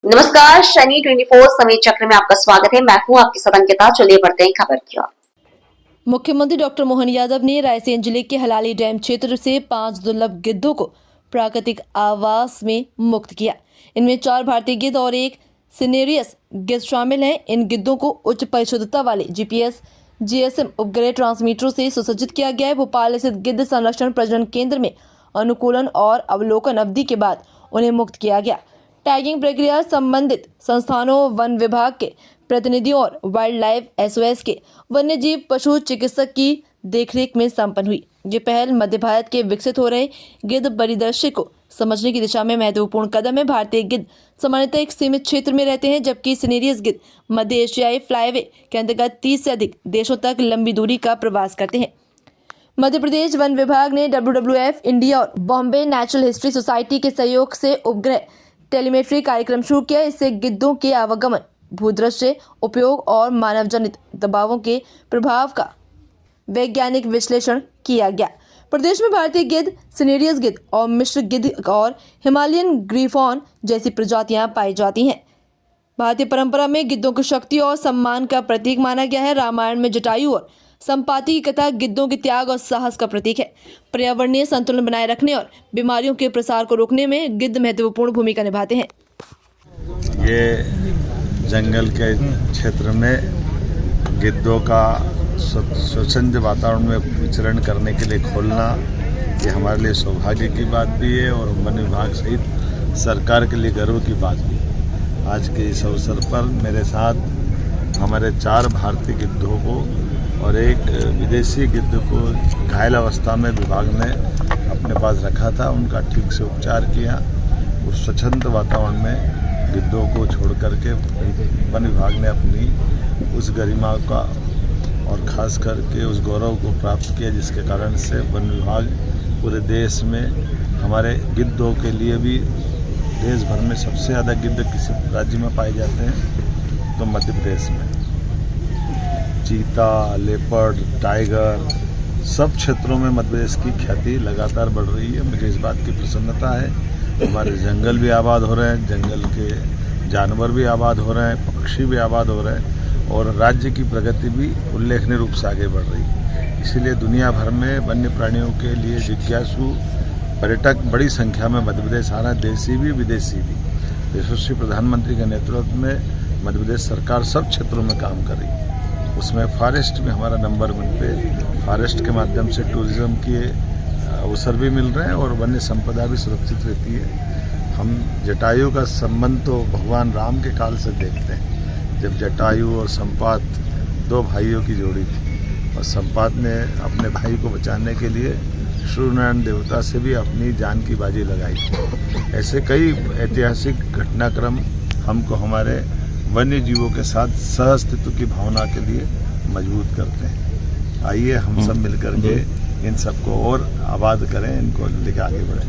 नमस्कार, शनि 24 समय चक्र में आपका स्वागत है। मैं हूं आपके साथ अंकिता। चलिए बढ़ते हैं खबर की ओर। मुख्यमंत्री डॉक्टर मोहन यादव ने रायसेन जिले के हलाली डैम क्षेत्र से 5 दुर्लभ गिद्धों को प्राकृतिक आवास में मुक्त किया। इनमें 4 भारतीय गिद्ध और एक सिनेरियस गिद्ध शामिल हैं। इन गिद्धों को उच्च परिशुद्धता वाले जीपीएस जीएसएम उपग्रह ट्रांसमीटरों से सुसज्जित किया गया है। भोपाल स्थित गिद्ध संरक्षण प्रजनन केंद्र में अनुकूलन और अवलोकन अवधि के बाद उन्हें मुक्त किया गया। टैगिंग प्रक्रिया संबंधित संस्थानों, वन विभाग के प्रतिनिधियों और वाइल्ड लाइफ एसओएस के वन्य जीव पशु चिकित्सक की देखरेख में संपन्न हुई। ये पहल मध्य भारत के विकसित हो रहे गिद्ध परिदृश्य को समझने की दिशा में महत्वपूर्ण कदम है। भारतीय गिद्ध सामान्यतः एक सीमित क्षेत्र में रहते हैं, जबकि सिनेरियस गिद्ध मध्य एशियाई फ्लाईवे के अंतर्गत 30 से अधिक देशों तक लंबी दूरी का प्रवास करते हैं। मध्य प्रदेश वन विभाग ने WWF इंडिया और बॉम्बे नेचुरल हिस्ट्री सोसाइटी के सहयोग से उपग्रह टेलीमेट्री कार्यक्रम शुरू किया। इससे गिद्धों के आवागमन, भूदृश्य उपयोग और मानव जनित दबावों के प्रभाव का वैज्ञानिक विश्लेषण किया गया। प्रदेश में भारतीय गिद्ध, सिनेरियस गिद्ध और मिश्र गिद्ध और हिमालयन ग्रीफॉन जैसी प्रजातियां पाई जाती हैं। भारतीय परंपरा में गिद्धों को शक्ति और सम्मान का प्रतीक माना गया है। रामायण में जटायु और संपाति की कथा गिद्धों के त्याग और साहस का प्रतीक है। पर्यावरणीय संतुलन बनाए रखने और बीमारियों के प्रसार को रोकने में गिद्ध महत्वपूर्ण भूमिका निभाते हैं। ये जंगल के क्षेत्र में गिद्धों का स्वच्छंद वातावरण में विचरण करने के लिए खोलना, ये हमारे लिए सौभाग्य की बात भी है और वन विभाग सहित सरकार के लिए गर्व की बात भी है। आज के इस अवसर पर मेरे साथ हमारे 4 भारतीय गिद्धों को और एक विदेशी गिद्ध को घायल अवस्था में विभाग ने अपने पास रखा था। उनका ठीक से उपचार किया। उस स्वच्छंद वातावरण में गिद्धों को छोड़ करके वन विभाग ने अपनी उस गरिमा का और ख़ास करके उस गौरव को प्राप्त किया, जिसके कारण से वन विभाग पूरे देश में हमारे गिद्धों के लिए भी देश भर में सबसे ज़्यादा गिद्ध किसी राज्य में पाए जाते हैं तो मध्य प्रदेश में। चीता, लेपर्ड, टाइगर सब क्षेत्रों में मध्य प्रदेश की ख्याति लगातार बढ़ रही है। मुझे इस बात की प्रसन्नता है। हमारे जंगल भी आबाद हो रहे हैं, जंगल के जानवर भी आबाद हो रहे हैं, पक्षी भी आबाद हो रहे हैं और राज्य की प्रगति भी उल्लेखनीय रूप से आगे बढ़ रही है। इसीलिए दुनिया भर में वन्य प्राणियों के लिए जिज्ञासु पर्यटक बड़ी संख्या में मध्य प्रदेश आ रहे हैं, देशी भी विदेशी भी। यशस्वी प्रधानमंत्री के नेतृत्व में मध्य प्रदेश सरकार सब क्षेत्रों में काम कर रही है। उसमें फॉरेस्ट में हमारा नंबर 1 पे, फॉरेस्ट के माध्यम से टूरिज्म के अवसर भी मिल रहे हैं और वन्य संपदा भी सुरक्षित रहती है। हम जटायु का संबंध तो भगवान राम के काल से देखते हैं, जब जटायु और संपात 2 भाइयों की जोड़ी थी और संपात ने अपने भाई को बचाने के लिए सूर्यनारायण देवता से भी अपनी जान की बाजी लगाई थी। ऐसे कई ऐतिहासिक घटनाक्रम हमको हमारे वन्य जीवों के साथ सहअस्तित्व की भावना के लिए मजबूत करते हैं। आइए हम सब मिलकर के इन सबको और आबाद करें, इनको लेकर आगे बढ़ें।